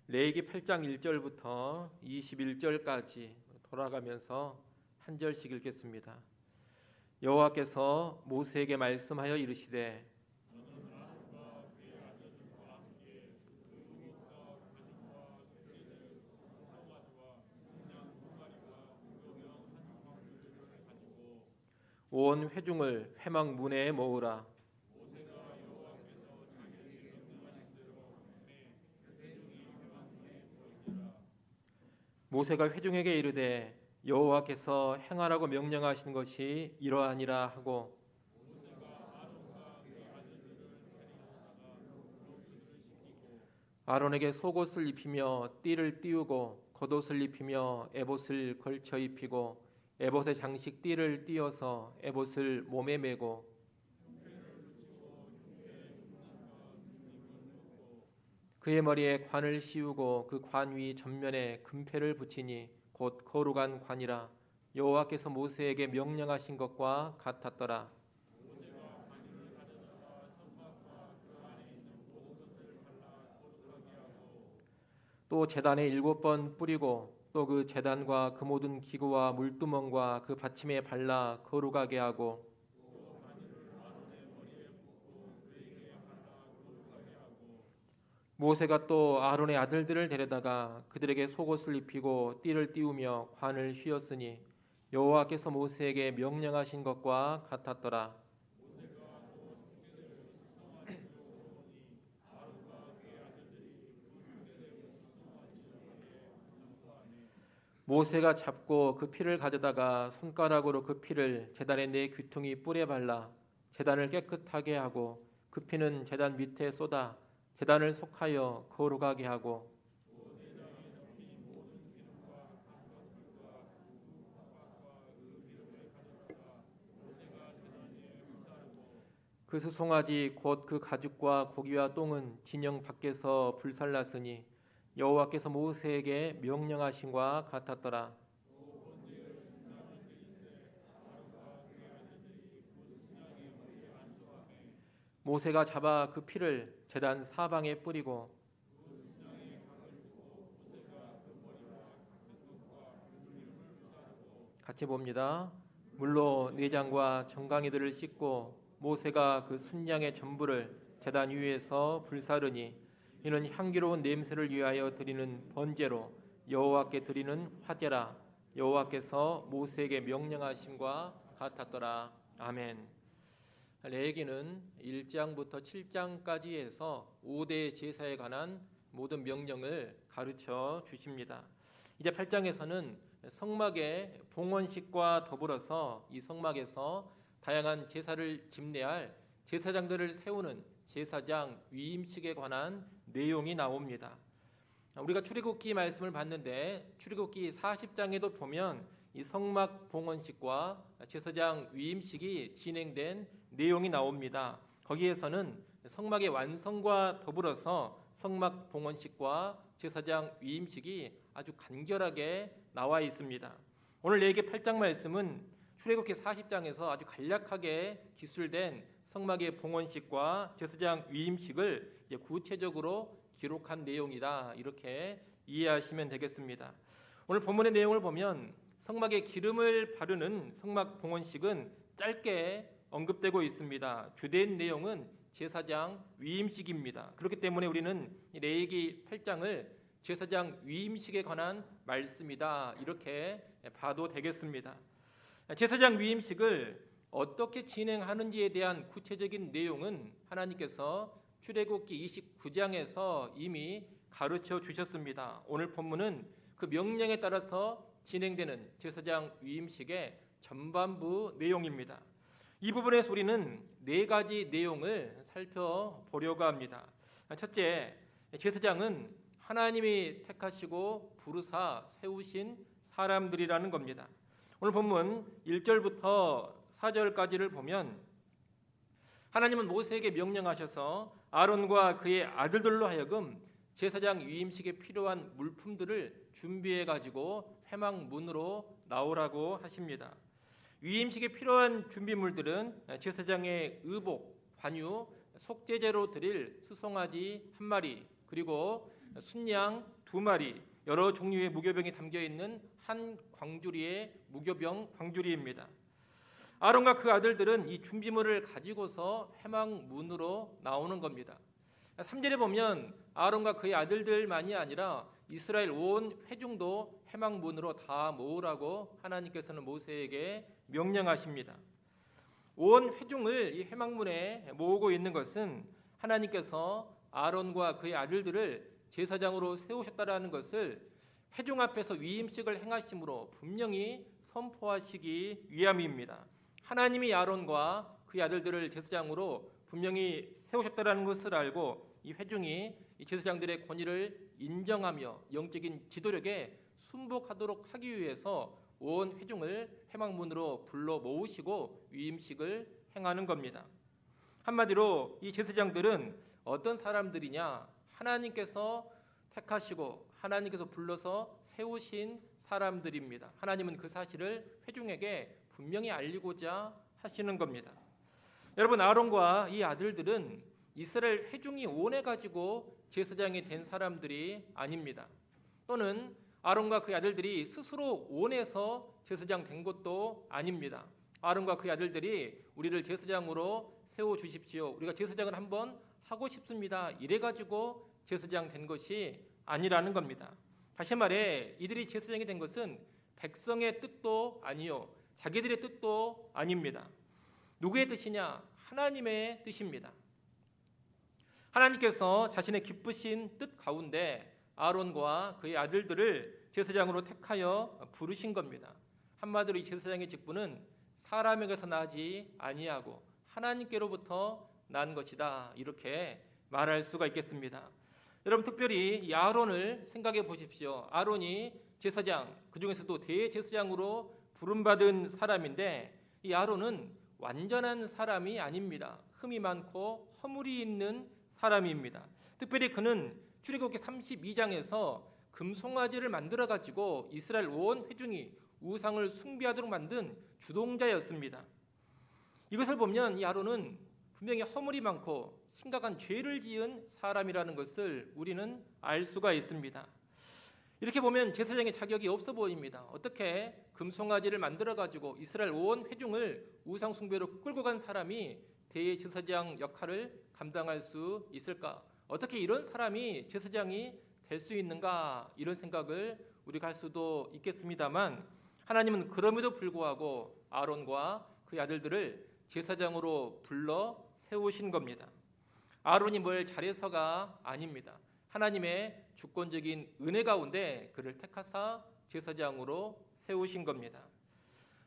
레위기 8장 1절부터 21절까지 돌아가면서 한 절씩 읽겠습니다. 여호와께서 모세에게 말씀하여 이르시되 온 회중을 회막 문에 모으라. 모세가 회중에게 이르되 여호와께서 행하라고 명령하신 것이 이러하니라 하고 아론에게 속옷을 입히며 띠를 띄우고 겉옷을 입히며 에봇을 걸쳐 입히고 에봇의 장식 띠를 띄어서 에봇을 몸에 메고 그의 머리에 관을 씌우고 그 관 위 전면에 금패를 붙이니 곧 거룩한 관이라. 여호와께서 모세에게 명령하신 것과 같았더라. 또 제단에 7번 뿌리고 또 그 제단과 그 모든 기구와 물두멍과 그 받침에 발라 거룩하게 하고 모세가 또 아론의 아들들을 데려다가 그들에게 속옷을 입히고 띠를 띄우며 관을 씌웠으니 여호와께서 모세에게 명령하신 것과 같았더라. 모세가 잡고 그 피를 가져다가 손가락으로 그 피를 제단의 네 귀퉁이 뿔에 발라 제단을 깨끗하게 하고 그 피는 제단 밑에 쏟아 제단을 속하여 거룩하게 하고 그 수송아지 곧 그 가죽과 고기와 똥은 진영 밖에서 불살랐으니 여호와께서 모세에게 명령하신과 같았더라. 모세가 잡아 그 피를 제단 사방에 뿌리고 같이 봅니다. 물로 내장과 정강이들을 씻고 모세가 그 순양의 전부를 제단 위에서 불사르니 이는 향기로운 냄새를 위하여 드리는 번제로 여호와께 드리는 화제라. 여호와께서 모세에게 명령하심과 같았더라. 아멘. 레위기는 1장부터 7장까지 해서 5대 제사에 관한 모든 명령을 가르쳐 주십니다. 이제 8장에서는 성막의 봉헌식과 더불어서 이 성막에서 다양한 제사를 집례할 제사장들을 세우는 제사장 위임식에 관한 내용이 나옵니다. 우리가 출애굽기 말씀을 봤는데 출애굽기 40장에도 보면 이 성막 봉헌식과 제사장 위임식이 진행된 내용이 나옵니다. 거기에서는 성막의 완성과 더불어서 성막 봉헌식과 제사장 위임식이 아주 간결하게 나와 있습니다. 오늘 레위기 8장 말씀은 출애굽기 40장에서 아주 간략하게 기술된 성막의 봉헌식과 제사장 위임식을 이제 구체적으로 기록한 내용이다, 이렇게 이해하시면 되겠습니다. 오늘 본문의 내용을 보면 성막에 기름을 바르는 성막 봉헌식은 짧게 언급되고 있습니다. 주된 내용은 제사장 위임식입니다. 그렇기 때문에 우리는 레위기 8장을 제사장 위임식에 관한 말씀이다, 이렇게 봐도 되겠습니다. 제사장 위임식을 어떻게 진행하는지에 대한 구체적인 내용은 하나님께서 출애굽기 29장에서 이미 가르쳐 주셨습니다. 오늘 본문은 그 명령에 따라서 진행되는 제사장 위임식의 전반부 내용입니다. 이 부분에서 우리는 4가지 내용을 살펴보려고 합니다. 첫째, 제사장은 하나님이 택하시고 부르사 세우신 사람들이라는 겁니다. 오늘 본문 1절부터 4절까지를 보면 하나님은 모세에게 명령하셔서 아론과 그의 아들들로 하여금 제사장 위임식에 필요한 물품들을 준비해 가지고 회막 문으로 나오라고 하십니다. 위임식에 필요한 준비물들은 제사장의 의복, 관유, 속죄제로 드릴 수송아지 1마리, 그리고 순양 2마리, 여러 종류의 무교병이 담겨 있는 한 광주리의 무교병 광주리입니다. 아론과 그 아들들은 이 준비물을 가지고서 회막문으로 나오는 겁니다. 3절에 보면 아론과 그의 아들들만이 아니라 이스라엘 온 회중도 회막문으로 다 모으라고 하나님께서는 모세에게 명령하십니다. 온 회중을 이 회막문에 모으고 있는 것은 하나님께서 아론과 그의 아들들을 제사장으로 세우셨다라는 것을 회중 앞에서 위임식을 행하심으로 분명히 선포하시기 위함입니다. 하나님이 아론과 그의 아들들을 제사장으로 분명히 세우셨다라는 것을 알고 이 회중이 이 제사장들의 권위를 인정하며 영적인 지도력에 순복하도록 하기 위해서 온 회중을 회막문으로 불러 모으시고 위임식을 행하는 겁니다. 한마디로 이 제사장들은 어떤 사람들이냐? 하나님께서 택하시고 하나님께서 불러서 세우신 사람들입니다. 하나님은 그 사실을 회중에게 분명히 알리고자 하시는 겁니다. 여러분, 아론과 이 아들들은 이스라엘 회중이 원해가지고 제사장이 된 사람들이 아닙니다. 또는 아론과 그의 아들들이 스스로 원해서 제사장 된 것도 아닙니다. 아론과 그의 아들들이 우리를 제사장으로 세워주십시오, 우리가 제사장을 한번 하고 싶습니다, 이래가지고 제사장 된 것이 아니라는 겁니다. 다시 말해 이들이 제사장이 된 것은 백성의 뜻도 아니요 자기들의 뜻도 아닙니다. 누구의 뜻이냐? 하나님의 뜻입니다. 하나님께서 자신의 기쁘신 뜻 가운데 아론과 그의 아들들을 제사장으로 택하여 부르신 겁니다. 한마디로 이 제사장의 직분은 사람에게서 나지 아니하고 하나님께로부터 난 것이다, 이렇게 말할 수가 있겠습니다. 여러분, 특별히 이 아론을 생각해 보십시오. 아론이 제사장, 그 중에서도 대제사장으로 부름받은 사람인데 이 아론은 완전한 사람이 아닙니다. 흠이 많고 허물이 있는 사람입니다. 특별히 그는 출애굽기 32장에서 금송아지를 만들어 가지고 이스라엘 온 회중이 우상을 숭배하도록 만든 주동자였습니다. 이것을 보면 이 아론은 분명히 허물이 많고 심각한 죄를 지은 사람이라는 것을 우리는 알 수가 있습니다. 이렇게 보면 제사장의 자격이 없어 보입니다. 어떻게 금송아지를 만들어 가지고 이스라엘 온 회중을 우상 숭배로 끌고 간 사람이 대제사장 역할을 감당할 수 있을까? 어떻게 이런 사람이 제사장이 될 수 있는가? 이런 생각을 우리가 할 수도 있겠습니다만 하나님은 그럼에도 불구하고 아론과 그의 아들들을 제사장으로 불러 세우신 겁니다. 아론이 뭘 잘해서가 아닙니다. 하나님의 주권적인 은혜 가운데 그를 택하사 제사장으로 세우신 겁니다.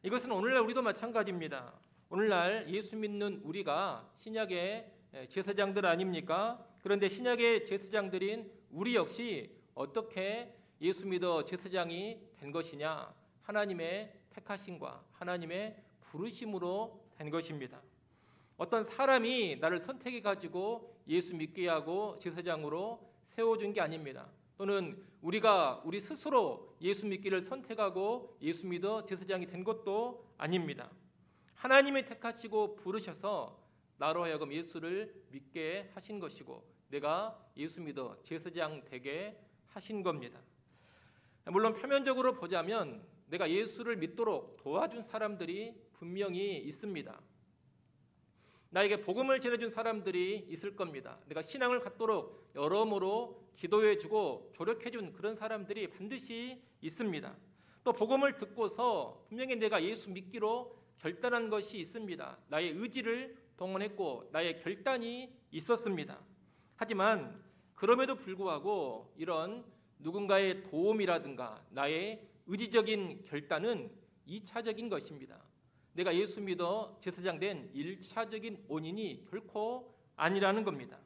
이것은 오늘날 우리도 마찬가지입니다. 오늘날 예수 믿는 우리가 신약의 제사장들 아닙니까? 그런데 신약의 제사장들인 우리 역시 어떻게 예수 믿어 제사장이 된 것이냐? 하나님의 택하심과 하나님의 부르심으로 된 것입니다. 어떤 사람이 나를 선택해 가지고 예수 믿게 하고 제사장으로 세워준 게 아닙니다. 또는 우리가 우리 스스로 예수 믿기를 선택하고 예수 믿어 제사장이 된 것도 아닙니다. 하나님이 택하시고 부르셔서 나로 하여금 예수를 믿게 하신 것이고 내가 예수 믿어 제사장 되게 하신 겁니다. 물론 표면적으로 보자면 내가 예수를 믿도록 도와준 사람들이 분명히 있습니다. 나에게 복음을 전해준 사람들이 있을 겁니다. 내가 신앙을 갖도록 여러모로 기도해주고 조력해준 그런 사람들이 반드시 있습니다. 또 복음을 듣고서 분명히 내가 예수 믿기로 결단한 것이 있습니다. 나의 의지를 동원했고 나의 결단이 있었습니다. 하지만 그럼에도 불구하고 이런 누군가의 도움이라든가 나의 의지적인 결단은 2차적인 것입니다. 내가 예수 믿어 제사장 된 1차적인 원인이 결코 아니라는 겁니다.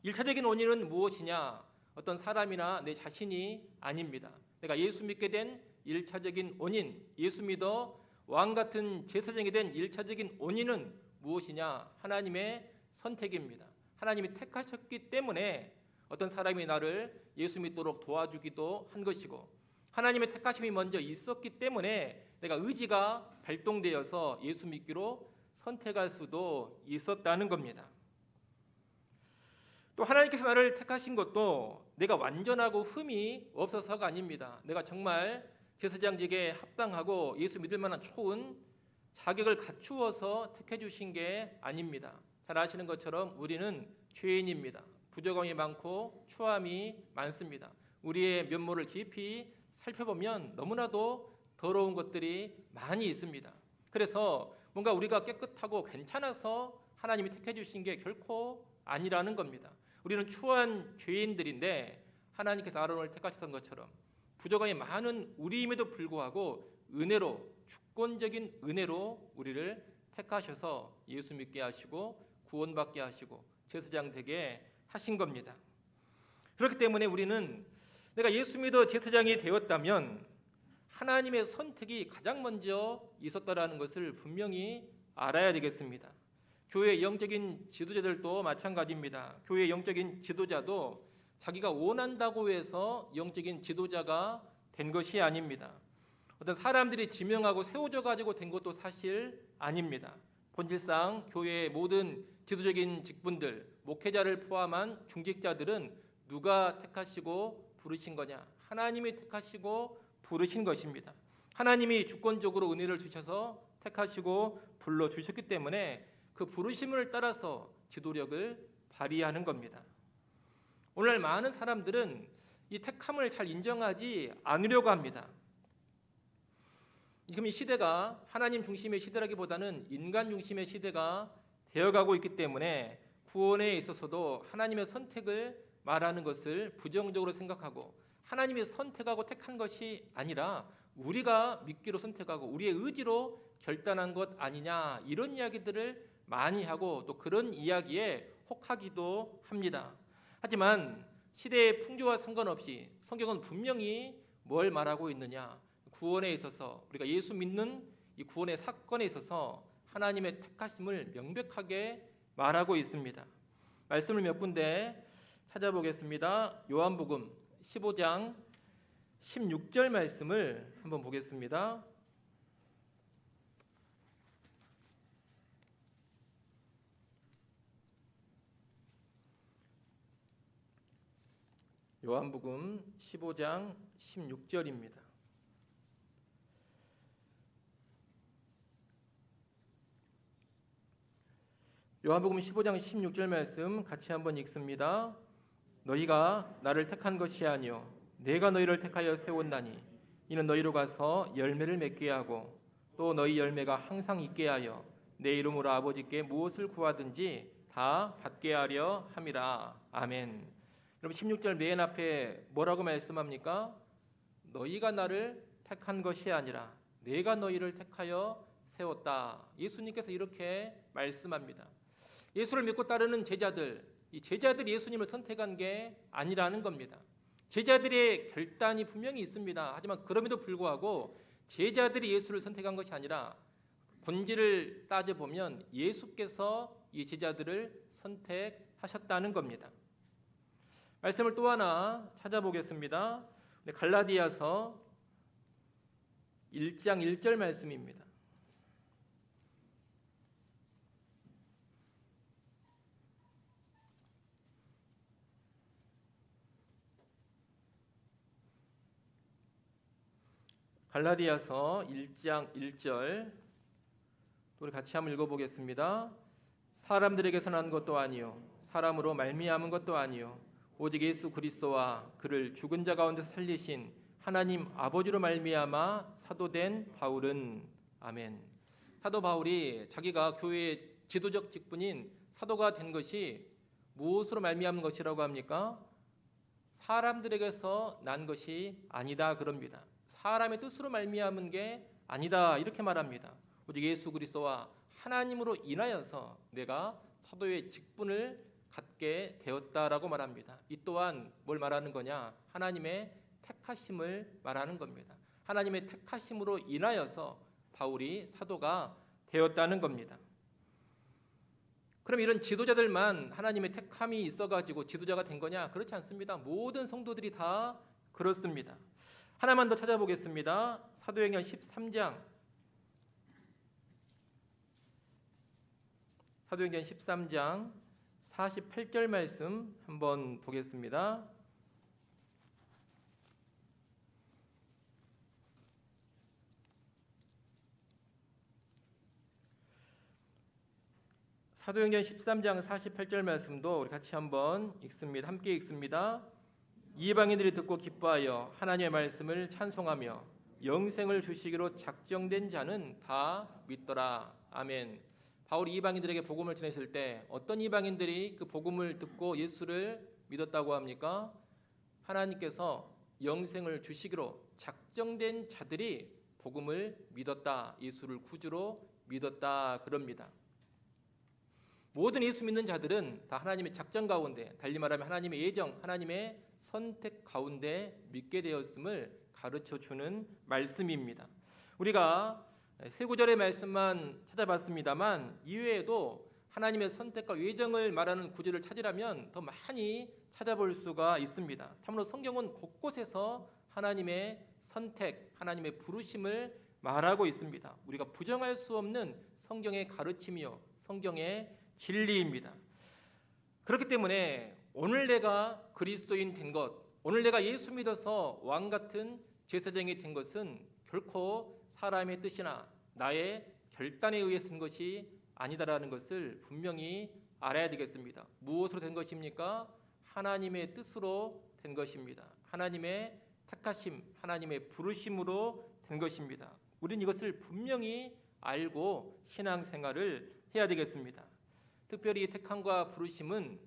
1차적인 원인은 무엇이냐? 어떤 사람이나 내 자신이 아닙니다. 내가 예수 믿게 된 1차적인 원인, 예수 믿어 왕 같은 제사장이 된 1차적인 원인은 무엇이냐? 하나님의 선택입니다. 하나님이 택하셨기 때문에 어떤 사람이 나를 예수 믿도록 도와주기도 한 것이고 하나님의 택하심이 먼저 있었기 때문에 내가 의지가 발동되어서 예수 믿기로 선택할 수도 있었다는 겁니다. 또 하나님께서 나를 택하신 것도 내가 완전하고 흠이 없어서가 아닙니다. 내가 정말 제사장직에 합당하고 예수 믿을 만한 좋은 자격을 갖추어서 택해 주신 게 아닙니다. 잘 아시는 것처럼 우리는 죄인입니다. 부족함이 많고 추함이 많습니다. 우리의 면모를 깊이 살펴보면 너무나도 더러운 것들이 많이 있습니다. 그래서 뭔가 우리가 깨끗하고 괜찮아서 하나님이 택해 주신 게 결코 아니라는 겁니다. 우리는 추한 죄인들인데 하나님께서 아론을 택하셨던 것처럼 부족함이 많은 우리임에도 불구하고 은혜로, 주권적인 은혜로 우리를 택하셔서 예수 믿게 하시고 구원받게 하시고 제사장 되게 하신 겁니다. 그렇기 때문에 우리는 내가 예수 믿어 제사장이 되었다면 하나님의 선택이 가장 먼저 있었다라는 것을 분명히 알아야 되겠습니다. 교회 영적인 지도자들도 마찬가지입니다. 교회 영적인 지도자도 자기가 원한다고 해서 영적인 지도자가 된 것이 아닙니다. 어떤 사람들이 지명하고 세워져 가지고 된 것도 사실 아닙니다. 본질상 교회의 모든 지도적인 직분들, 목회자를 포함한 중직자들은 누가 택하시고 부르신 거냐? 하나님이 택하시고 부르신 것입니다. 하나님이 주권적으로 은혜를 주셔서 택하시고 불러주셨기 때문에 그 부르심을 따라서 지도력을 발휘하는 겁니다. 오늘 많은 사람들은 이 택함을 잘 인정하지 않으려고 합니다. 지금 이 시대가 하나님 중심의 시대라기보다는 인간 중심의 시대가 되어가고 있기 때문에 구원에 있어서도 하나님의 선택을 말하는 것을 부정적으로 생각하고 하나님이 선택하고 택한 것이 아니라 우리가 믿기로 선택하고 우리의 의지로 결단한 것 아니냐 이런 이야기들을 많이 하고 또 그런 이야기에 혹하기도 합니다. 하지만 시대의 풍조와 상관없이 성경은 분명히 뭘 말하고 있느냐, 구원에 있어서 우리가 예수 믿는 이 구원의 사건에 있어서 하나님의 택하심을 명백하게 말하고 있습니다. 말씀을 몇 군데 찾아보겠습니다. 요한복음 15장 16절 말씀을 한번 보겠습니다. 요한복음 15장 16절입니다. 요한복음 15장 16절 말씀 같이 한번 읽습니다. 너희가 나를 택한 것이 아니요 내가 너희를 택하여 세웠나니 이는 너희로 가서 열매를 맺게 하고 또 너희 열매가 항상 있게 하여 내 이름으로 아버지께 무엇을 구하든지 다 받게 하려 함이라. 아멘. 여러분 16절 맨 앞에 뭐라고 말씀합니까? 너희가 나를 택한 것이 아니라 내가 너희를 택하여 세웠다. 예수님께서 이렇게 말씀합니다. 예수를 믿고 따르는 제자들, 이 제자들이 예수님을 선택한 게 아니라는 겁니다. 제자들의 결단이 분명히 있습니다. 하지만 그럼에도 불구하고 제자들이 예수를 선택한 것이 아니라 본질을 따져보면 예수께서 이 제자들을 선택하셨다는 겁니다. 말씀을 또 하나 찾아보겠습니다. 갈라디아서 1장 1절 말씀입니다. 갈라디아서 1장 1절 우리 같이 한번 읽어보겠습니다. 사람들에게서 난 것도 아니요 사람으로 말미암은 것도 아니요 오직 예수 그리스도와 그를 죽은 자 가운데서 살리신 하나님 아버지로 말미암아 사도된 바울은 아멘. 사도 바울이 자기가 교회의 지도적 직분인 사도가 된 것이 무엇으로 말미암은 것이라고 합니까? 사람들에게서 난 것이 아니다 그럽니다. 사람의 뜻으로 말미암은 게 아니다 이렇게 말합니다. 오직 예수 그리스도와 하나님으로 인하여서 내가 사도의 직분을 갖게 되었다라고 말합니다. 이 또한 뭘 말하는 거냐? 하나님의 택하심을 말하는 겁니다. 하나님의 택하심으로 인하여서 바울이 사도가 되었다는 겁니다. 그럼 이런 지도자들만 하나님의 택함이 있어가지고 지도자가 된 거냐? 그렇지 않습니다. 모든 성도들이 다 그렇습니다. 하나만 더 찾아보겠습니다. 사도행전 13장 사도행전 13장 48절 말씀 한번 보겠습니다. 사도행전 13장 48절 말씀도 우리 같이 한번 읽습니다. 함께 읽습니다. 이방인들이 듣고 기뻐하여 하나님의 말씀을 찬송하며 영생을 주시기로 작정된 자는 다 믿더라. 아멘. 바울이 이방인들에게 복음을 전했을 때 어떤 이방인들이 그 복음을 듣고 예수를 믿었다고 합니까? 하나님께서 영생을 주시기로 작정된 자들이 복음을 믿었다. 예수를 구주로 믿었다. 그럽니다. 모든 예수 믿는 자들은 다 하나님의 작정 가운데, 달리 말하면 하나님의 예정, 하나님의 선택 가운데 믿게 되었음을 가르쳐주는 말씀입니다. 우리가 세 구절의 말씀만 찾아봤습니다만 이외에도 하나님의 선택과 예정을 말하는 구절을 찾으려면 더 많이 찾아볼 수가 있습니다. 참으로 성경은 곳곳에서 하나님의 선택, 하나님의 부르심을 말하고 있습니다. 우리가 부정할 수 없는 성경의 가르침이요, 성경의 진리입니다. 그렇기 때문에 오늘 내가 그리스도인 된 것, 오늘 내가 예수 믿어서 왕 같은 제사장이 된 것은 결코 사람의 뜻이나 나의 결단에 의해서 된 것이 아니다라는 것을 분명히 알아야 되겠습니다. 무엇으로 된 것입니까? 하나님의 뜻으로 된 것입니다. 하나님의 택하심, 하나님의 부르심으로 된 것입니다. 우리는 이것을 분명히 알고 신앙생활을 해야 되겠습니다. 특별히 택함과 부르심은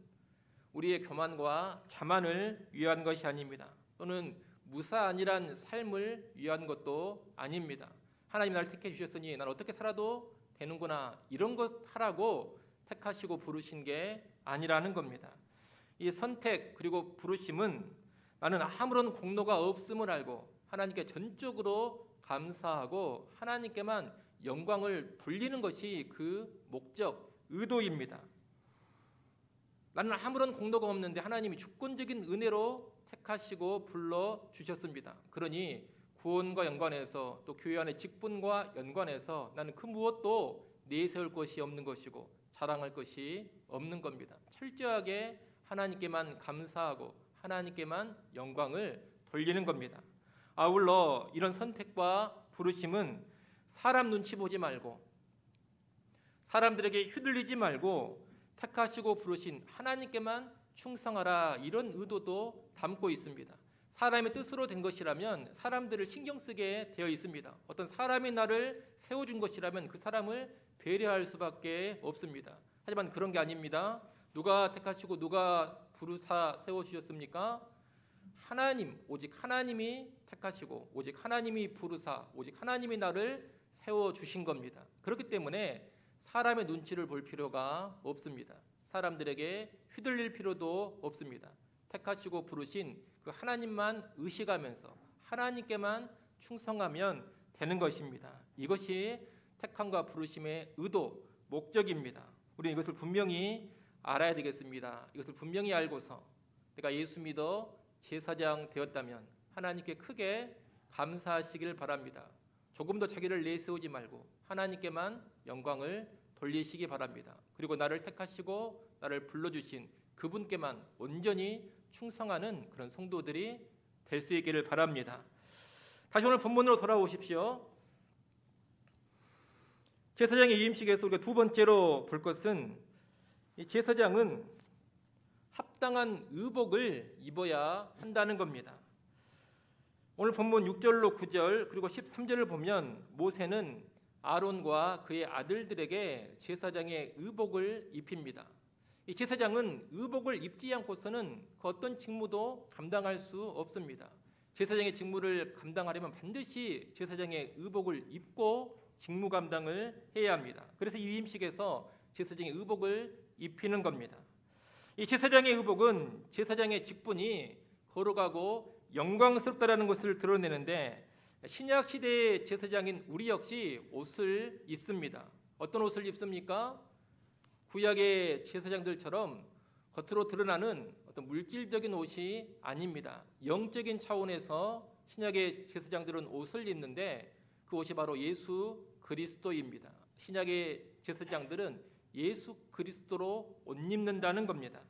우리의 교만과 자만을 위한 것이 아닙니다. 또는 무사안일한 삶을 위한 것도 아닙니다. 하나님 나를 택해 주셨으니 난 어떻게 살아도 되는구나, 이런 것 하라고 택하시고 부르신 게 아니라는 겁니다. 이 선택 그리고 부르심은 나는 아무런 공로가 없음을 알고 하나님께 전적으로 감사하고 하나님께만 영광을 돌리는 것이 그 목적, 의도입니다. 나는 아무런 공로가 없는데 하나님이 주권적인 은혜로 택하시고 불러주셨습니다. 그러니 구원과 연관해서 또 교회 안의 직분과 연관해서 나는 그 무엇도 내세울 것이 없는 것이고 자랑할 것이 없는 겁니다. 철저하게 하나님께만 감사하고 하나님께만 영광을 돌리는 겁니다. 아울러 이런 선택과 부르심은 사람 눈치 보지 말고 사람들에게 휘둘리지 말고 택하시고 부르신 하나님께만 충성하라, 이런 의도도 담고 있습니다. 사람의 뜻으로 된 것이라면 사람들을 신경 쓰게 되어 있습니다. 어떤 사람이 나를 세워준 것이라면 그 사람을 배려할 수밖에 없습니다. 하지만 그런 게 아닙니다. 누가 택하시고 누가 부르사 세워주셨습니까? 하나님, 오직 하나님이 택하시고 오직 하나님이 부르사 오직 하나님이 나를 세워주신 겁니다. 그렇기 때문에 사람의 눈치를 볼 필요가 없습니다. 사람들에게 휘둘릴 필요도 없습니다. 택하시고 부르신 그 하나님만 의식하면서 하나님께만 충성하면 되는 것입니다. 이것이 택함과 부르심의 의도, 목적입니다. 우리는 이것을 분명히 알아야 되겠습니다. 이것을 분명히 알고서 내가 예수 믿어 제사장 되었다면 하나님께 크게 감사하시길 바랍니다. 조금 더 자기를 내세우지 말고 하나님께만 영광을 돌리시기 바랍니다. 그리고 나를 택하시고 나를 불러주신 그분께만 온전히 충성하는 그런 성도들이 될 수 있기를 바랍니다. 다시 오늘 본문으로 돌아오십시오. 제사장의 이임식에서 우리가 두 번째로 볼 것은 이 제사장은 합당한 의복을 입어야 한다는 겁니다. 오늘 본문 6절로 9절 그리고 13절을 보면 모세는 아론과 그의 아들들에게 제사장의 의복을 입힙니다. 이 제사장은 의복을 입지 않고서는 그 어떤 직무도 감당할 수 없습니다. 제사장의 직무를 감당하려면 반드시 제사장의 의복을 입고 직무 감당을 해야 합니다. 그래서 이 위임식에서 제사장의 의복을 입히는 겁니다. 이 제사장의 의복은 제사장의 직분이 거룩하고 영광스럽다라는 것을 드러내는데 신약 시대의 제사장인 우리 역시 옷을 입습니다. 어떤 옷을 입습니까? 구약의 제사장들처럼 겉으로 드러나는 어떤 물질적인 옷이 아닙니다. 영적인 차원에서 신약의 제사장들은 옷을 입는데 그 옷이 바로 예수 그리스도입니다. 신약의 제사장들은 예수 그리스도로 옷 입는다는 겁니다.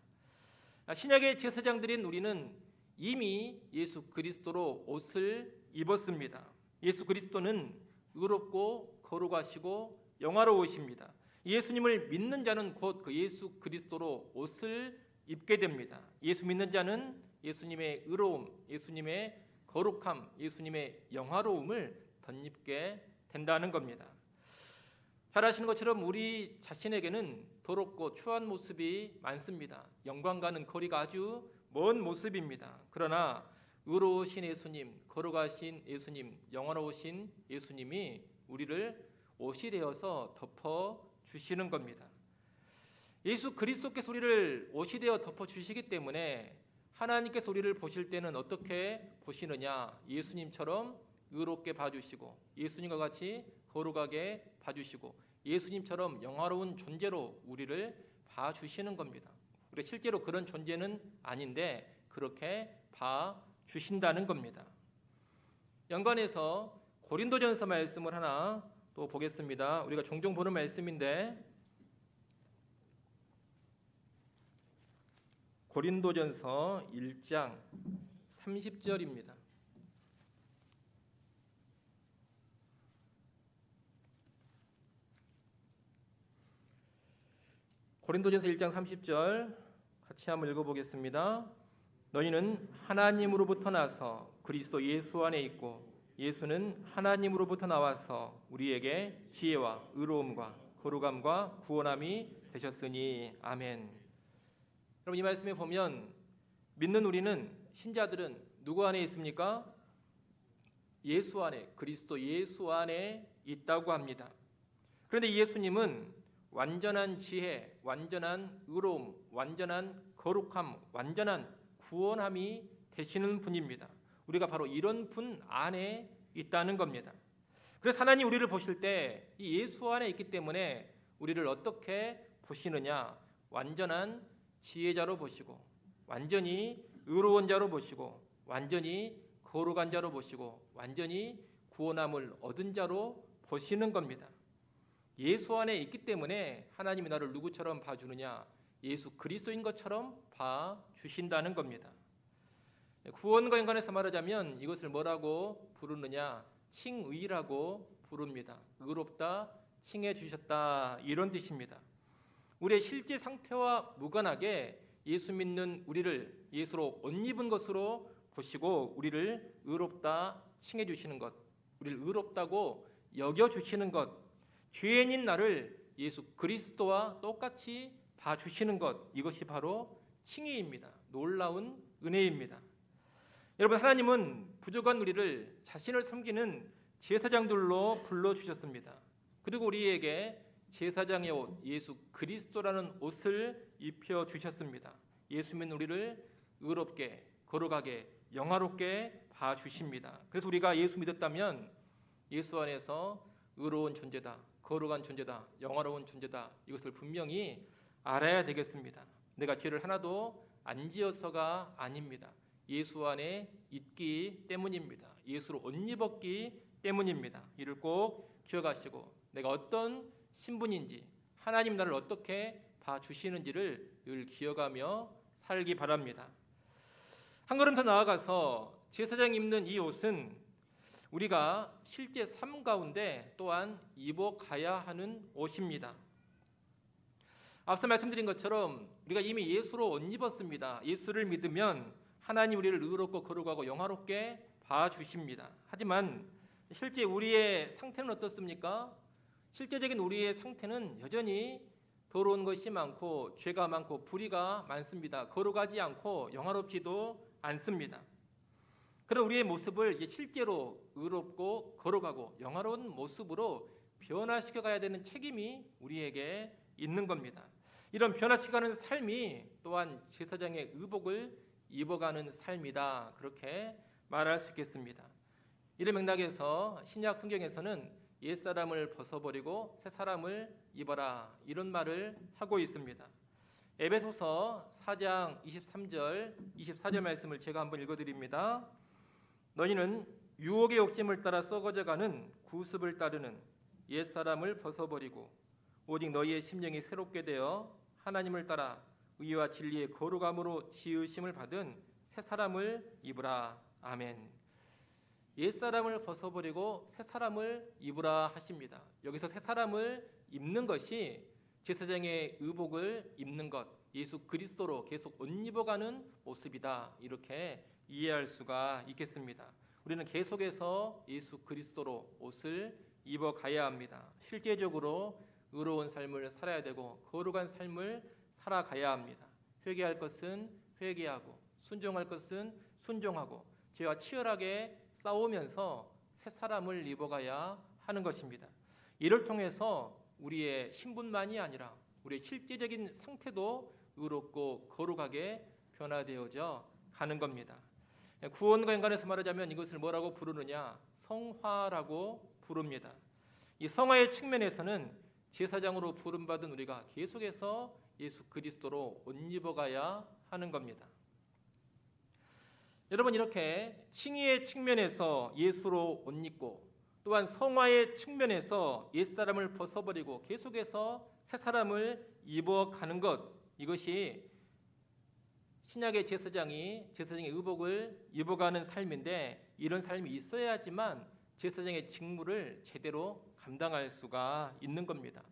신약의 제사장들인 우리는 이미 예수 그리스도로 옷을 입었습니다. 예수 그리스도는 의롭고 거룩하시고 영화로우십니다. 예수님을 믿는 자는 곧 그 예수 그리스도로 옷을 입게 됩니다. 예수 믿는 자는 예수님의 의로움, 예수님의 거룩함, 예수님의 영화로움을 덧입게 된다는 겁니다. 잘 아시는 것처럼 우리 자신에게는 더럽고 추한 모습이 많습니다. 영광과는 거리가 아주 먼 모습입니다. 그러나 의로우신 예수님, 거룩하신 예수님, 영화로우신 예수님이 우리를 옷이 되어서 덮어 주시는 겁니다. 예수 그리스도께서 우리를 옷이 되어 덮어 주시기 때문에 하나님께서 우리를 보실 때는 어떻게 보시느냐? 예수님처럼 의롭게 봐주시고 예수님과 같이 거룩하게 봐주시고 예수님처럼 영화로운 존재로 우리를 봐주시는 겁니다. 우리 실제로 그런 존재는 아닌데 그렇게 봐주신다는 겁니다. 연관해서 고린도전서 말씀을 하나 또 보겠습니다. 우리가 종종 보는 말씀인데 고린도전서 1장 30절입니다. 고린도전서 1장 30절 같이 한번 읽어보겠습니다. 너희는 하나님으로부터 나서 그리스도 예수 안에 있고 예수는 하나님으로부터 나와서 우리에게 지혜와 의로움과 거룩함과 구원함이 되셨으니 아멘. 여러분, 이 말씀에 보면 믿는 우리는, 신자들은 누구 안에 있습니까? 예수 안에, 그리스도 예수 안에 있다고 합니다. 그런데 예수님은 완전한 지혜, 완전한 의로움, 완전한 거룩함, 완전한 구원함이 되시는 분입니다. 우리가 바로 이런 분 안에 있다는 겁니다. 그래서 하나님 우리를 보실 때 이 예수 안에 있기 때문에 우리를 어떻게 보시느냐? 완전한 지혜자로 보시고, 완전히 의로운 자로 보시고, 완전히 거룩한 자로 보시고, 완전히 구원함을 얻은 자로 보시는 겁니다. 예수 안에 있기 때문에 하나님이 나를 누구처럼 봐주느냐? 예수 그리스도인 것처럼 봐주신다는 겁니다. 구원과 연관해서 말하자면 이것을 뭐라고 부르느냐? 칭의라고 부릅니다. 의롭다, 칭해 주셨다, 이런 뜻입니다. 우리의 실제 상태와 무관하게 예수 믿는 우리를 예수로 옷 입은 것으로 보시고 우리를 의롭다 칭해 주시는 것, 우리를 의롭다고 여겨 주시는 것, 죄인인 나를 예수 그리스도와 똑같이 봐주시는 것, 이것이 바로 칭의입니다. 놀라운 은혜입니다. 여러분, 하나님은 부족한 우리를 자신을 섬기는 제사장들로 불러주셨습니다. 그리고 우리에게 제사장의 옷, 예수 그리스도라는 옷을 입혀주셨습니다. 예수 믿는 우리를 의롭게, 거룩하게, 영화롭게 봐주십니다. 그래서 우리가 예수 믿었다면 예수 안에서 의로운 존재다, 거룩한 존재다, 영화로운 존재다, 이것을 분명히 알아야 되겠습니다. 내가 죄를 하나도 안 지어서가 아닙니다. 예수 안에 있기 때문입니다. 예수로 옷 입었기 때문입니다. 이를 꼭 기억하시고 내가 어떤 신분인지, 하나님 나를 어떻게 봐주시는지를 늘 기억하며 살기 바랍니다. 한 걸음 더 나아가서 제사장이 입는 이 옷은 우리가 실제 삶 가운데 또한 입어가야 하는 옷입니다. 앞서 말씀드린 것처럼 우리가 이미 예수로 옷 입었습니다. 예수를 믿으면 하나님 우리를 의롭고 거룩하고 영화롭게 봐주십니다. 하지만 실제 우리의 상태는 어떻습니까? 실제적인 우리의 상태는 여전히 더러운 것이 많고 죄가 많고 불의가 많습니다. 거룩하지 않고 영화롭지도 않습니다. 그런 우리의 모습을 실제로 의롭고 거룩하고 영화로운 모습으로 변화시켜 가야 되는 책임이 우리에게 있는 겁니다. 이런 변화시켜가는 삶이 또한 제사장의 의복을 입어가는 삶이다, 그렇게 말할 수 있겠습니다. 이런 맥락에서 신약 성경에서는 옛사람을 벗어버리고 새 사람을 입어라, 이런 말을 하고 있습니다. 에베소서 4장 23절 24절 말씀을 제가 한번 읽어드립니다. 너희는 유혹의 욕심을 따라 썩어져가는 구습을 따르는 옛사람을 벗어버리고 오직 너희의 심령이 새롭게 되어 하나님을 따라 의와 진리의 거룩함으로 지으심을 받은 새 사람을 입으라. 아멘. 옛사람을 벗어버리고 새 사람을 입으라 하십니다. 여기서 새 사람을 입는 것이 제사장의 의복을 입는 것, 예수 그리스도로 계속 옷 입어가는 모습이다, 이렇게 이해할 수가 있겠습니다. 우리는 계속해서 예수 그리스도로 옷을 입어가야 합니다. 실제적으로 의로운 삶을 살아야 되고 거룩한 삶을 살아가야 합니다. 회개할 것은 회개하고 순종할 것은 순종하고 죄와 치열하게 싸우면서 새 사람을 입어가야 하는 것입니다. 이를 통해서 우리의 신분만이 아니라 우리의 실제적인 상태도 의롭고 거룩하게 변화되어져 가는 겁니다. 구원과 연관해서 말하자면 이것을 뭐라고 부르느냐? 성화라고 부릅니다. 이 성화의 측면에서는 제사장으로 부름받은 우리가 계속해서 예수 그리스도로 옷 입어가야 하는 겁니다. 여러분, 이렇게 칭의의 측면에서 예수로 옷 입고 또한 성화의 측면에서 옛사람을 벗어버리고 계속해서 새 사람을 입어가는 것, 이것이 신약의 제사장의 의복을 입어가는 삶인데, 이런 삶이 있어야지만 제사장의 직무를 제대로 감당할 수가 있는 겁니다.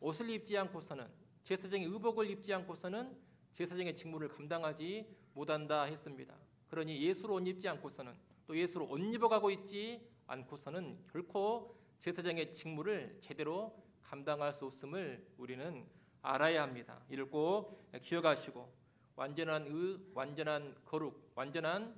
옷을 입지 않고서는, 제사장의 의복을 입지 않고서는 제사장의 직무를 감당하지 못한다 했습니다. 그러니 예수로 옷 입지 않고서는, 또 예수로 옷 입어가고 있지 않고서는 결코 제사장의 직무를 제대로 감당할 수 없음을 우리는 알아야 합니다. 이를 꼭 기억하시고 완전한 완전한 거룩, 완전한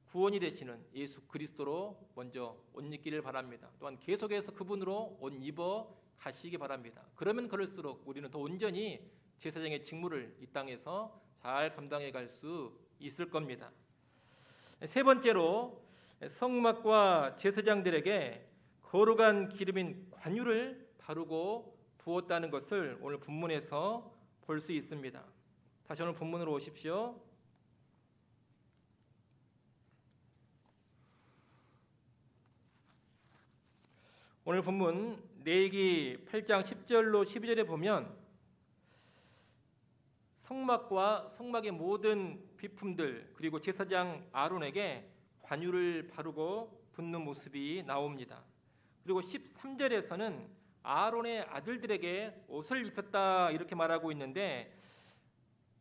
구원이 되시는 예수 그리스도로 먼저 옷 입기를 바랍니다. 또한 계속해서 그분으로 옷 입어 가시기 바랍니다. 그러면 그럴수록 우리는 더 온전히 제사장의 직무를 이 땅에서 잘 감당해 갈 수 있을 겁니다. 세 번째로, 성막과 제사장들에게 거룩한 기름인 관유를 바르고 부었다는 것을 오늘 본문에서 볼 수 있습니다. 다시 오늘 본문으로 오십시오. 오늘 본문 레위기 8장 10절로 12절에 보면 성막과 성막의 모든 비품들, 그리고 제사장 아론에게 관유를 바르고 붓는 모습이 나옵니다. 그리고 13절에서는 아론의 아들들에게 옷을 입혔다, 이렇게 말하고 있는데,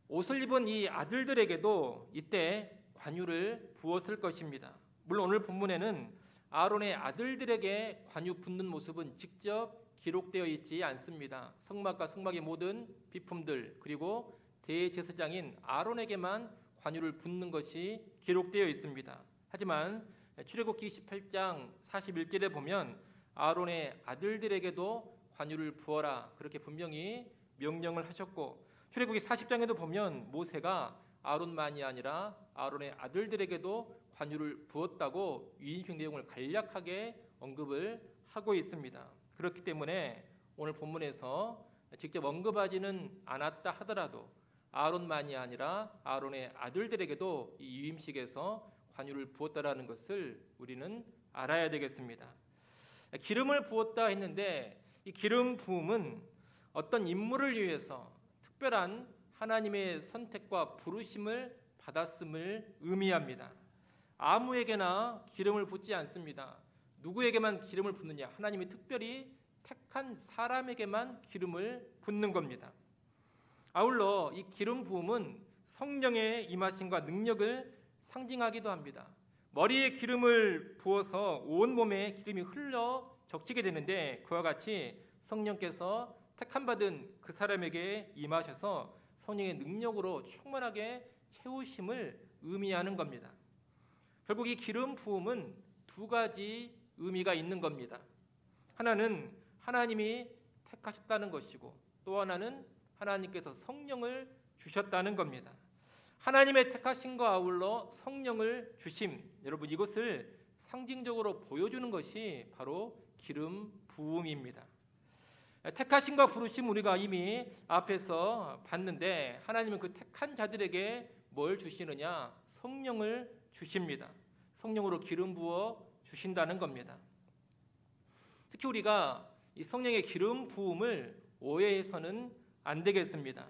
옷을 입은 이 아들들에게도 이때 관유를 부었을 것입니다. 물론 오늘 본문에는 아론의 아들들에게 관유 붓는 모습은 직접 기록되어 있지 않습니다. 성막과 성막의 모든 비품들, 그리고 대제사장인 아론에게만 관유를 붓는 것이 기록되어 있습니다. 하지만 출애굽기 28장 41절에 보면 아론의 아들들에게도 관유를 부어라, 그렇게 분명히 명령을 하셨고, 출애굽기 40장에도 보면 모세가 아론만이 아니라 아론의 아들들에게도 관유를 부었다고 위임식 내용을 간략하게 언급을 하고 있습니다. 그렇기 때문에 오늘 본문에서 직접 언급하지는 않았다 하더라도 아론만이 아니라 아론의 아들들에게도 이 위임식에서 관유를 부었다라는 것을 우리는 알아야 되겠습니다. 기름을 부었다 했는데, 이 기름 부음은 어떤 인물을 위해서 특별한 하나님의 선택과 부르심을 받았음을 의미합니다. 아무에게나 기름을 붓지 않습니다. 누구에게만 기름을 붓느냐? 하나님이 특별히 택한 사람에게만 기름을 붓는 겁니다. 아울러 이 기름 부음은 성령의 임하심과 능력을 상징하기도 합니다. 머리에 기름을 부어서 온 몸에 기름이 흘러 적시게 되는데, 그와 같이 성령께서 택함 받은 그 사람에게 임하셔서 성령의 능력으로 충만하게 채우심을 의미하는 겁니다. 결국 이 기름 부음은 두 가지 의미가 있는 겁니다. 하나는 하나님이 택하셨다는 것이고, 또 하나는 하나님께서 성령을 주셨다는 겁니다. 하나님의 택하심과 아울러 성령을 주심, 여러분, 이것을 상징적으로 보여주는 것이 바로 기름 부음입니다. 택하심과 부르심 우리가 이미 앞에서 봤는데, 하나님은 그 택한 자들에게 뭘 주시느냐? 성령을 주십니다. 성령으로 기름 부어 주신다는 겁니다. 특히 우리가 이 성령의 기름 부음을 오해해서는 안 되겠습니다.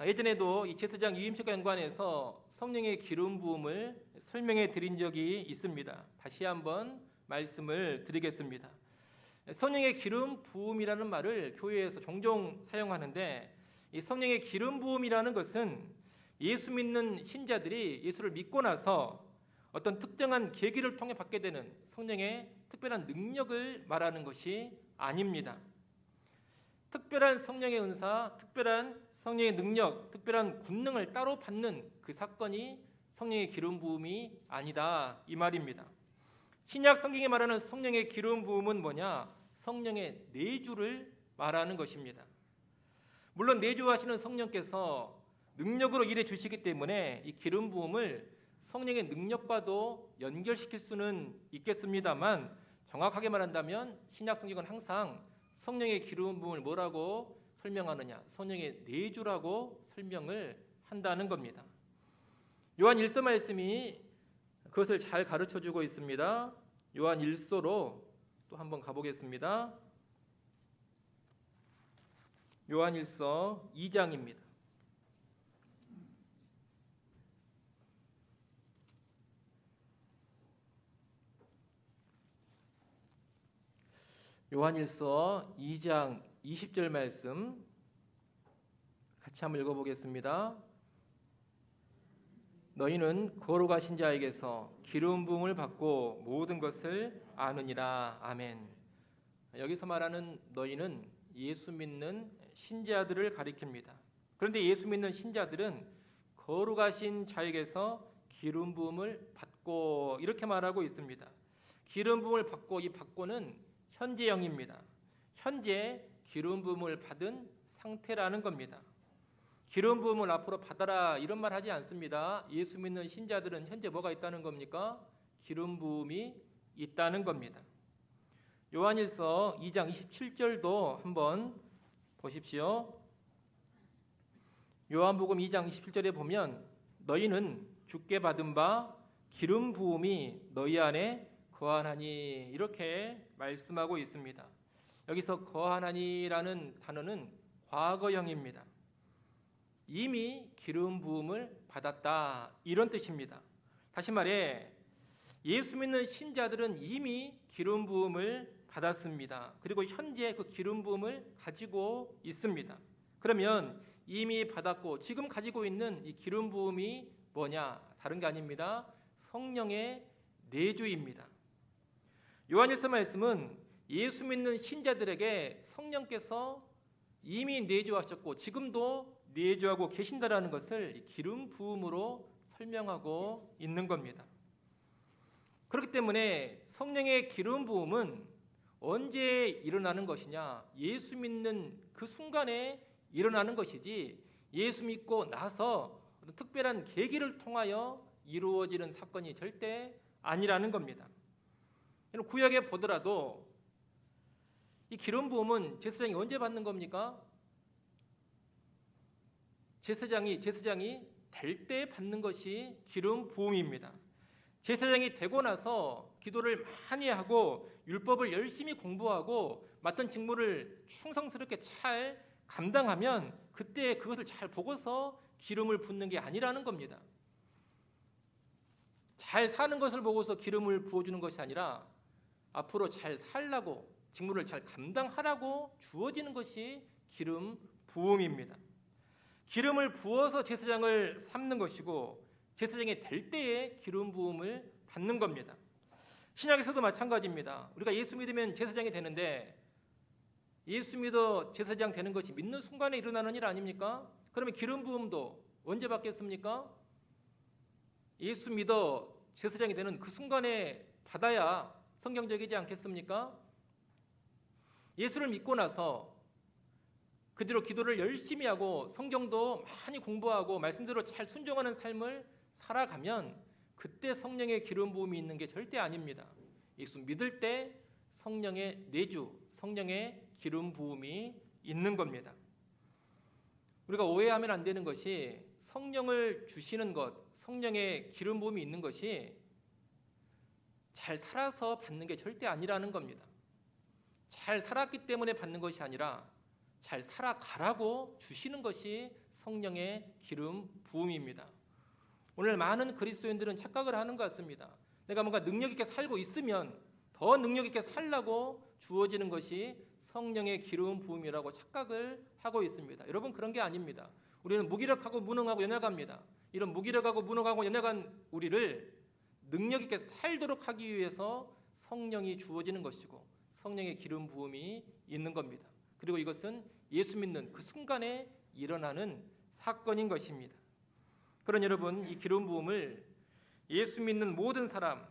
예전에도 이 제사장 유임식과 연관해서 성령의 기름 부음을 설명해 드린 적이 있습니다. 다시 한번 말씀을 드리겠습니다. 성령의 기름 부음이라는 말을 교회에서 종종 사용하는데, 이 성령의 기름 부음이라는 것은 예수 믿는 신자들이 예수를 믿고 나서 어떤 특정한 계기를 통해 받게 되는 성령의 특별한 능력을 말하는 것이 아닙니다. 특별한 성령의 은사, 특별한 성령의 능력, 특별한 권능을 따로 받는 그 사건이 성령의 기름 부음이 아니다, 이 말입니다. 신약 성경에 말하는 성령의 기름 부음은 뭐냐? 성령의 내주를 말하는 것입니다. 물론 내주하시는 성령께서 능력으로 일해 주시기 때문에 이 기름 부음을 성령의 능력과도 연결시킬 수는 있겠습니다만, 정확하게 말한다면 신약 성경은 항상 성령의 기름 부음을 뭐라고 설명하느냐? 성령의 내주라고 설명을 한다는 겁니다. 요한 1서 말씀이 그것을 잘 가르쳐주고 있습니다. 요한 1서로 또 한번 가보겠습니다. 요한 1서 2장입니다. 요한 1서 2장 20절 말씀 같이 한번 읽어보겠습니다. 너희는 거룩하신 자에게서 기름 부음을 받고 모든 것을 아느니라. 아멘. 여기서 말하는 너희는 예수 믿는 신자들을 가리킵니다. 그런데 예수 믿는 신자들은 거룩하신 자에게서 기름 부음을 받고 이렇게 말하고 있습니다. 기름 부음을 받고, 이 받고는 현재형입니다. 현재 기름 부음을 받은 상태라는 겁니다. 기름 부음을 앞으로 받아라 이런 말 하지 않습니다. 예수 믿는 신자들은 현재 뭐가 있다는 겁니까? 기름 부음이 있다는 겁니다. 요한일서 2장 27절도 한번 보십시오. 요한복음 2장 27절에 보면 너희는 주께 받은 바 기름 부음이 너희 안에 거하나니 이렇게 말씀하고 있습니다. 여기서 거하나니라는 단어는 과거형입니다. 이미 기름 부음을 받았다 이런 뜻입니다. 다시 말해 예수 믿는 신자들은 이미 기름 부음을 받았습니다. 그리고 현재 그 기름 부음을 가지고 있습니다. 그러면 이미 받았고 지금 가지고 있는 이 기름 부음이 뭐냐? 다른 게 아닙니다. 성령의 내주입니다. 요한일서 말씀은 예수 믿는 신자들에게 성령께서 이미 내주하셨고 지금도 내주하고 계신다라는 것을 기름 부음으로 설명하고 있는 겁니다. 그렇기 때문에 성령의 기름 부음은 언제 일어나는 것이냐? 예수 믿는 그 순간에 일어나는 것이지 예수 믿고 나서 특별한 계기를 통하여 이루어지는 사건이 절대 아니라는 겁니다. 구약에 보더라도 이 기름 부음은 제사장이 언제 받는 겁니까? 제사장이 될 때 받는 것이 기름 부음입니다. 제사장이 되고 나서 기도를 많이 하고 율법을 열심히 공부하고 맡은 직무를 충성스럽게 잘 감당하면 그때 그것을 잘 보고서 기름을 붓는 게 아니라는 겁니다. 잘 사는 것을 보고서 기름을 부어주는 것이 아니라 앞으로 잘 살라고 직무를 잘 감당하라고 주어지는 것이 기름 부음입니다. 기름을 부어서 제사장을 삼는 것이고 제사장이 될 때에 기름 부음을 받는 겁니다. 신약에서도 마찬가지입니다. 우리가 예수 믿으면 제사장이 되는데 예수 믿어 제사장 되는 것이 믿는 순간에 일어나는 일 아닙니까? 그러면 기름 부음도 언제 받겠습니까? 예수 믿어 제사장이 되는 그 순간에 받아야 성경적이지 않겠습니까? 예수를 믿고 나서 그대로 기도를 열심히 하고 성경도 많이 공부하고 말씀대로 잘 순종하는 삶을 살아가면 그때 성령의 기름 부음이 있는 게 절대 아닙니다. 예수 믿을 때 성령의 내주, 성령의 기름 부음이 있는 겁니다. 우리가 오해하면 안 되는 것이 성령을 주시는 것, 성령의 기름 부음이 있는 것이 잘 살아서 받는 게 절대 아니라는 겁니다. 잘 살았기 때문에 받는 것이 아니라 잘 살아가라고 주시는 것이 성령의 기름 부음입니다. 오늘 많은 그리스도인들은 착각을 하는 것 같습니다. 내가 뭔가 능력 있게 살고 있으면 더 능력 있게 살라고 주어지는 것이 성령의 기름 부음이라고 착각을 하고 있습니다. 여러분, 그런 게 아닙니다. 우리는 무기력하고 무능하고 연약합니다. 이런 무기력하고 무능하고 연약한 우리를 능력 있게 살도록 하기 위해서 성령이 주어지는 것이고 성령의 기름 부음이 있는 겁니다. 그리고 이것은 예수 믿는 그 순간에 일어나는 사건인 것입니다. 그런 여러분, 이 기름 부음을 예수 믿는 모든 사람,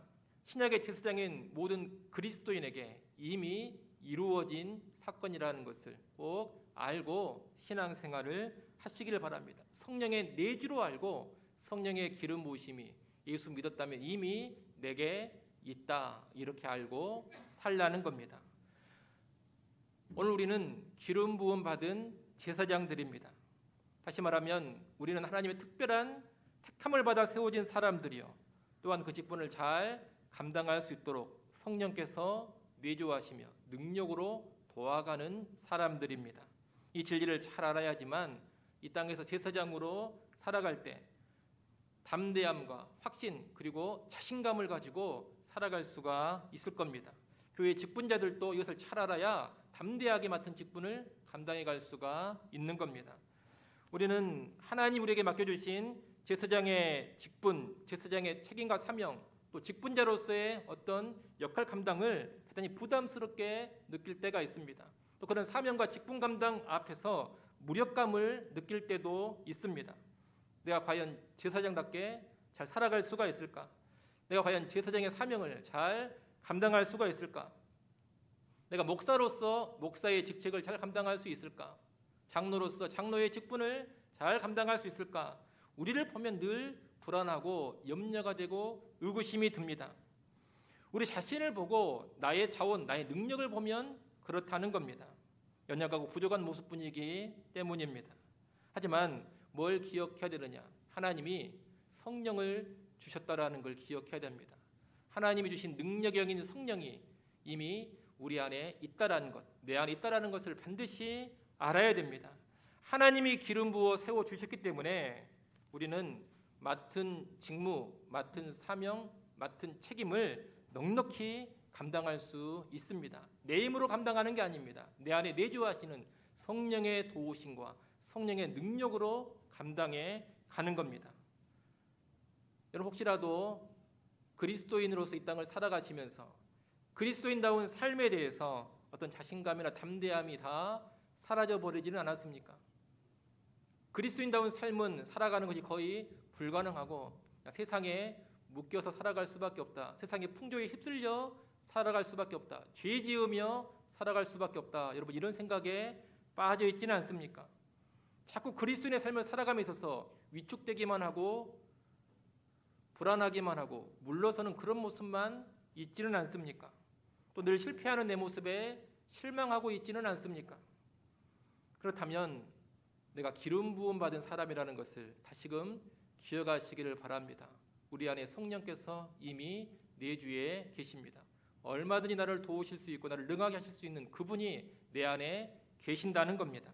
신약의 제사장인 모든 그리스도인에게 이미 이루어진 사건이라는 것을 꼭 알고 신앙생활을 하시기를 바랍니다. 성령의 내주로 알고 성령의 기름 부으심이 예수 믿었다면 이미 내게 있다, 이렇게 알고 살라는 겁니다. 오늘 우리는 기름 부음 받은 제사장들입니다. 다시 말하면 우리는 하나님의 특별한 택함을 받아 세워진 사람들이요, 또한 그 직분을 잘 감당할 수 있도록 성령께서 내주하시며 능력으로 도와가는 사람들입니다. 이 진리를 잘 알아야지만 이 땅에서 제사장으로 살아갈 때 담대함과 확신 그리고 자신감을 가지고 살아갈 수가 있을 겁니다. 교회 직분자들도 이것을 잘 알아야 담대하게 맡은 직분을 감당해 갈 수가 있는 겁니다. 우리는 하나님 우리에게 맡겨주신 제사장의 직분, 제사장의 책임과 사명, 또 직분자로서의 어떤 역할 감당을 대단히 부담스럽게 느낄 때가 있습니다. 또 그런 사명과 직분 감당 앞에서 무력감을 느낄 때도 있습니다. 내가 과연 제사장답게 잘 살아갈 수가 있을까? 내가 과연 제사장의 사명을 잘 감당할 수가 있을까? 내가 목사로서 목사의 직책을 잘 감당할 수 있을까? 장로로서 장로의 직분을 잘 감당할 수 있을까? 우리를 보면 늘 불안하고 염려가 되고 의구심이 듭니다. 우리 자신을 보고 나의 자원, 나의 능력을 보면 그렇다는 겁니다. 연약하고 부족한 모습뿐이기 때문입니다. 하지만 뭘 기억해야 되느냐? 하나님이 성령을 주셨다라는 걸 기억해야 됩니다. 하나님이 주신 능력이 여긴 성령이 이미 우리 안에 있다라는 것, 내 안에 있다라는 것을 반드시 알아야 됩니다. 하나님이 기름 부어 세워 주셨기 때문에 우리는 맡은 직무, 맡은 사명, 맡은 책임을 넉넉히 감당할 수 있습니다. 내 힘으로 감당하는 게 아닙니다. 내 안에 내주하시는 성령의 도우심과 성령의 능력으로 감당해 가는 겁니다. 여러분, 혹시라도 그리스도인으로서 이 땅을 살아가시면서 그리스도인다운 삶에 대해서 어떤 자신감이나 담대함이 다 사라져 버리지는 않았습니까? 그리스도인다운 삶은 살아가는 것이 거의 불가능하고 세상에 묶여서 살아갈 수밖에 없다. 세상의 풍조에 휩쓸려 살아갈 수밖에 없다. 죄 지으며 살아갈 수밖에 없다. 여러분, 이런 생각에 빠져 있지는 않습니까? 자꾸 그리스도인의 삶을 살아감에 있어서 위축되기만 하고 불안하기만 하고 물러서는 그런 모습만 있지는 않습니까? 또 늘 실패하는 내 모습에 실망하고 있지는 않습니까? 그렇다면 내가 기름 부음 받은 사람이라는 것을 다시금 기억하시기를 바랍니다. 우리 안에 성령께서 이미 내주에 계십니다. 얼마든지 나를 도우실 수 있고 나를 능하게 하실 수 있는 그분이 내 안에 계신다는 겁니다.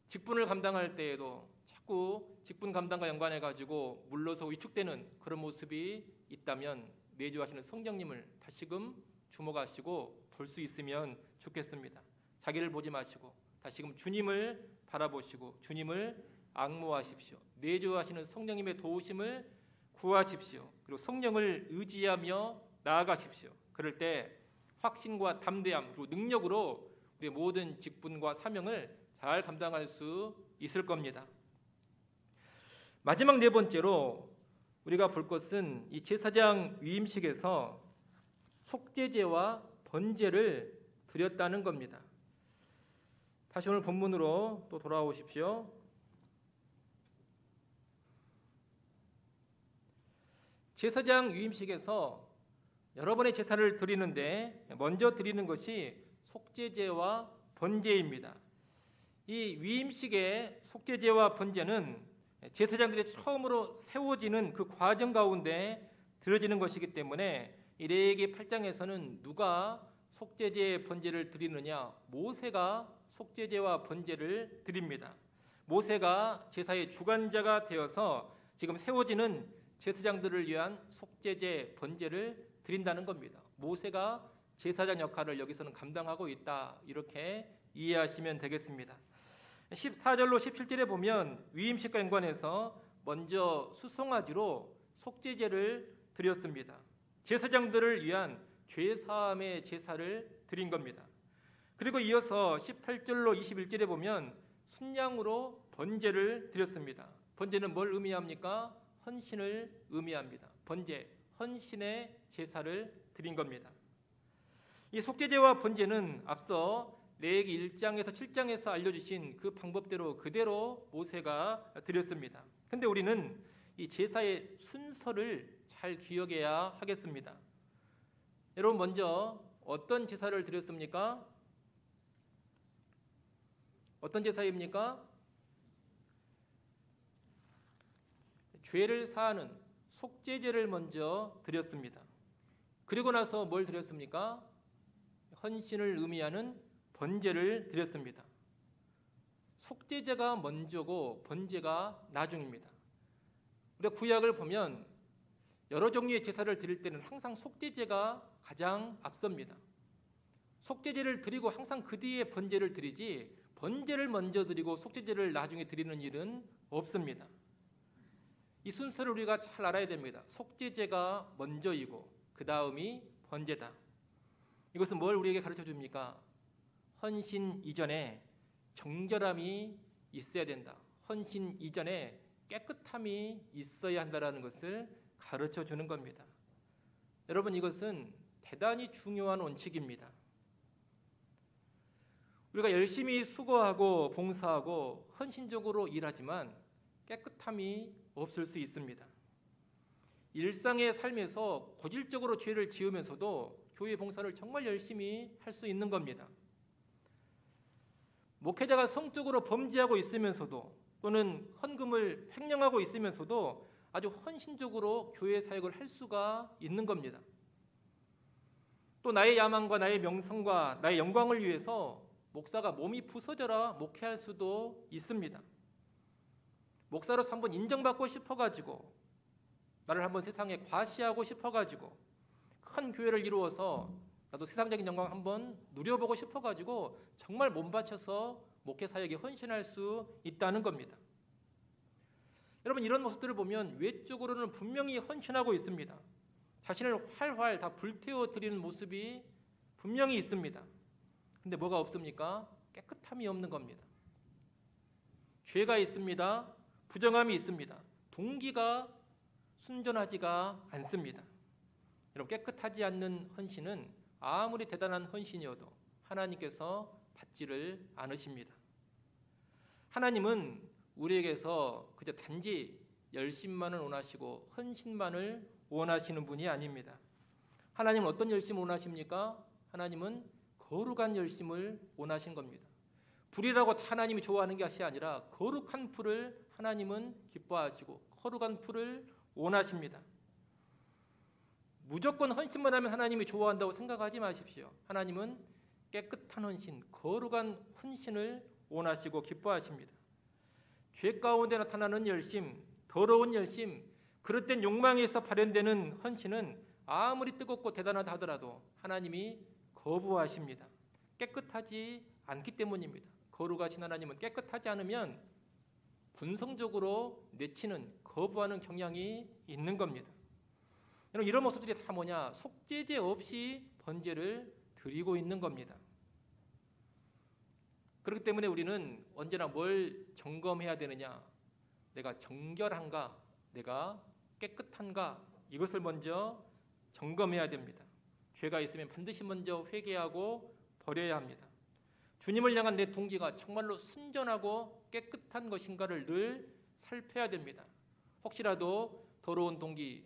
직분을 감당할 때에도 자꾸 직분 감당과 연관해 가지고 물러서 위축되는 그런 모습이 있다면 내주하시는 성령님을 다시금 주목하시고 볼 수 있으면 좋겠습니다. 자기를 보지 마시고 다시금 주님을 바라보시고 주님을 앙모하십시오. 내주하시는 성령님의 도우심을 구하십시오. 그리고 성령을 의지하며 나아가십시오. 그럴 때 확신과 담대함 그리고 능력으로 우리의 모든 직분과 사명을 잘 감당할 수 있을 겁니다. 마지막 네 번째로 우리가 볼 것은 이 제사장 위임식에서 속죄제와 번제를 드렸다는 겁니다. 다시 오늘 본문으로 또 돌아오십시오. 제사장 위임식에서 여러 번의 제사를 드리는데 먼저 드리는 것이 속죄제와 번제입니다. 이 위임식의 속죄제와 번제는 제사장들이 처음으로 세워지는 그 과정 가운데 드려지는 것이기 때문에 이 레위기 8장에서는 누가 속죄제 번제를 드리느냐, 모세가 속죄제와 번제를 드립니다. 모세가 제사의 주관자가 되어서 지금 세워지는 제사장들을 위한 속죄제, 번제를 드린다는 겁니다. 모세가 제사장 역할을 여기서는 감당하고 있다, 이렇게 이해하시면 되겠습니다. 14절로 17절에 보면 위임식과 연관해서 먼저 수송아지로 속죄제를 드렸습니다. 제사장들을 위한 죄사함의 제사를 드린 겁니다. 그리고 이어서 18절로 21절에 보면 순양으로 번제를 드렸습니다. 번제는 뭘 의미합니까? 헌신을 의미합니다. 번제, 헌신의 제사를 드린 겁니다. 이 속죄제와 번제는 앞서 레위기 1장에서 7장에서 알려주신 그 방법대로 그대로 모세가 드렸습니다. 근데 우리는 이 제사의 순서를 잘 기억해야 하겠습니다. 여러분, 먼저 어떤 제사를 드렸습니까? 어떤 제사입니까? 죄를 사하는 속죄제를 먼저 드렸습니다. 그리고 나서 뭘 드렸습니까? 헌신을 의미하는 번제를 드렸습니다. 속죄제가 먼저고 번제가 나중입니다. 우리가 구약을 보면 여러 종류의 제사를 드릴 때는 항상 속죄제가 가장 앞섭니다. 속죄제를 드리고 항상 그 뒤에 번제를 드리지, 번제를 먼저 드리고 속죄제를 나중에 드리는 일은 없습니다. 이 순서를 우리가 잘 알아야 됩니다. 속죄제가 먼저이고 그 다음이 번제다. 이것은 뭘 우리에게 가르쳐 줍니까? 헌신 이전에 정결함이 있어야 된다. 헌신 이전에 깨끗함이 있어야 한다는 것을 가르쳐 주는 겁니다. 여러분, 이것은 대단히 중요한 원칙입니다. 우리가 열심히 수고하고 봉사하고 헌신적으로 일하지만 깨끗함이 없을 수 있습니다. 일상의 삶에서 고질적으로 죄를 지으면서도 교회 봉사를 정말 열심히 할 수 있는 겁니다. 목회자가 성적으로 범죄하고 있으면서도 또는 헌금을 횡령하고 있으면서도 아주 헌신적으로 교회 사역을 할 수가 있는 겁니다. 또 나의 야망과 나의 명성과 나의 영광을 위해서 목사가 몸이 부서져라 목회할 수도 있습니다. 목사로서 한번 인정받고 싶어가지고 나를 한번 세상에 과시하고 싶어가지고 큰 교회를 이루어서 나도 세상적인 영광 한번 누려보고 싶어가지고 정말 몸 바쳐서 목회 사역에 헌신할 수 있다는 겁니다. 여러분, 이런 모습들을 보면 외적으로는 분명히 헌신하고 있습니다. 자신을 활활 다 불태워 드리는 모습이 분명히 있습니다. 근데 뭐가 없습니까? 깨끗함이 없는 겁니다. 죄가 있습니다. 부정함이 있습니다. 동기가 순전하지가 않습니다. 여러분, 깨끗하지 않는 헌신은 아무리 대단한 헌신이어도 하나님께서 받지를 않으십니다. 하나님은 우리에게서 그저 단지 열심만을 원하시고 헌신만을 원하시는 분이 아닙니다. 하나님은 어떤 열심을 원하십니까? 하나님은 거룩한 열심을 원하신 겁니다. 불이라고 다 하나님이 좋아하는 것이 아니라 거룩한 불을 하나님은 기뻐하시고 거룩한 불을 원하십니다. 무조건 헌신만 하면 하나님이 좋아한다고 생각하지 마십시오. 하나님은 깨끗한 헌신, 거룩한 헌신을 원하시고 기뻐하십니다. 죄 가운데 나타나는 열심, 더러운 열심, 그릇된 욕망에서 발현되는 헌신은 아무리 뜨겁고 대단하다 하더라도 하나님이 거부하십니다. 깨끗하지 않기 때문입니다. 거룩하신 하나님은 깨끗하지 않으면 본성적으로 내치는, 거부하는 경향이 있는 겁니다. 여러분, 이런 모습들이 다 뭐냐? 속죄제 없이 번제를 드리고 있는 겁니다. 그렇기 때문에 우리는 언제나 뭘 점검해야 되느냐? 내가 정결한가? 내가 깨끗한가? 이것을 먼저 점검해야 됩니다. 죄가 있으면 반드시 먼저 회개하고 버려야 합니다. 주님을 향한 내 동기가 정말로 순전하고 깨끗한 것인가를 늘 살펴야 됩니다. 혹시라도 더러운 동기,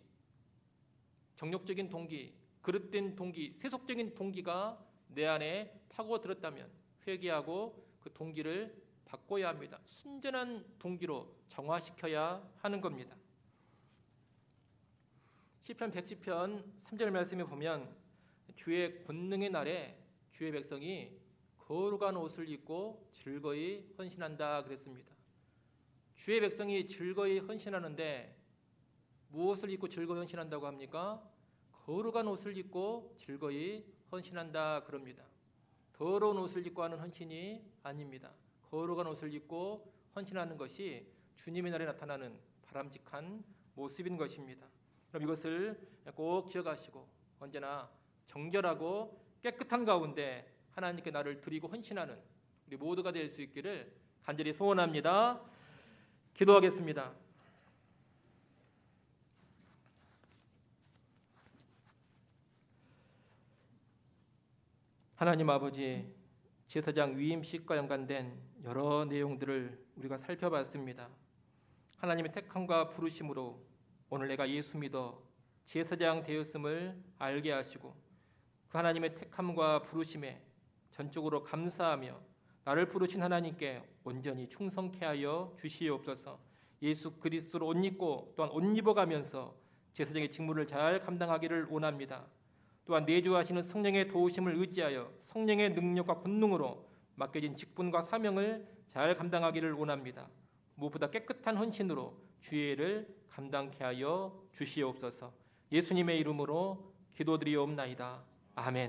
정욕적인 동기, 그릇된 동기, 세속적인 동기가 내 안에 파고들었다면 회개하고 그 동기를 바꿔야 합니다. 순전한 동기로 정화시켜야 하는 겁니다. 시편 110편 3절 말씀에 보면 주의 권능의 날에 주의 백성이 거룩한 옷을 입고 즐거이 헌신한다 그랬습니다. 주의 백성이 즐거이 헌신하는데 무엇을 입고 즐거이 헌신한다고 합니까? 거룩한 옷을 입고 즐거이 헌신한다 그럽니다. 더러운 옷을 입고 하는 헌신이 아닙니다. 거룩한 옷을 입고 헌신하는 것이 주님의 날에 나타나는 바람직한 모습인 것입니다. 그럼 이것을 꼭 기억하시고 언제나 정결하고 깨끗한 가운데 하나님께 나를 드리고 헌신하는 우리 모두가 될 수 있기를 간절히 소원합니다. 기도하겠습니다. 하나님 아버지, 제사장 위임식과 연관된 여러 내용들을 우리가 살펴봤습니다. 하나님의 택함과 부르심으로 오늘 내가 예수 믿어 제사장 되었음을 알게 하시고 그 하나님의 택함과 부르심에 전적으로 감사하며 나를 부르신 하나님께 온전히 충성케 하여 주시옵소서. 예수 그리스도로 옷 입고 또한 옷 입어가면서 제사장의 직무를 잘 감당하기를 원합니다. 또한 내주하시는 성령의 도우심을 의지하여 성령의 능력과 권능으로 맡겨진 직분과 사명을 잘 감당하기를 원합니다. 무엇보다 깨끗한 헌신으로 주의 일을 감당케 하여 주시옵소서. 예수님의 이름으로 기도드리옵나이다. 아멘.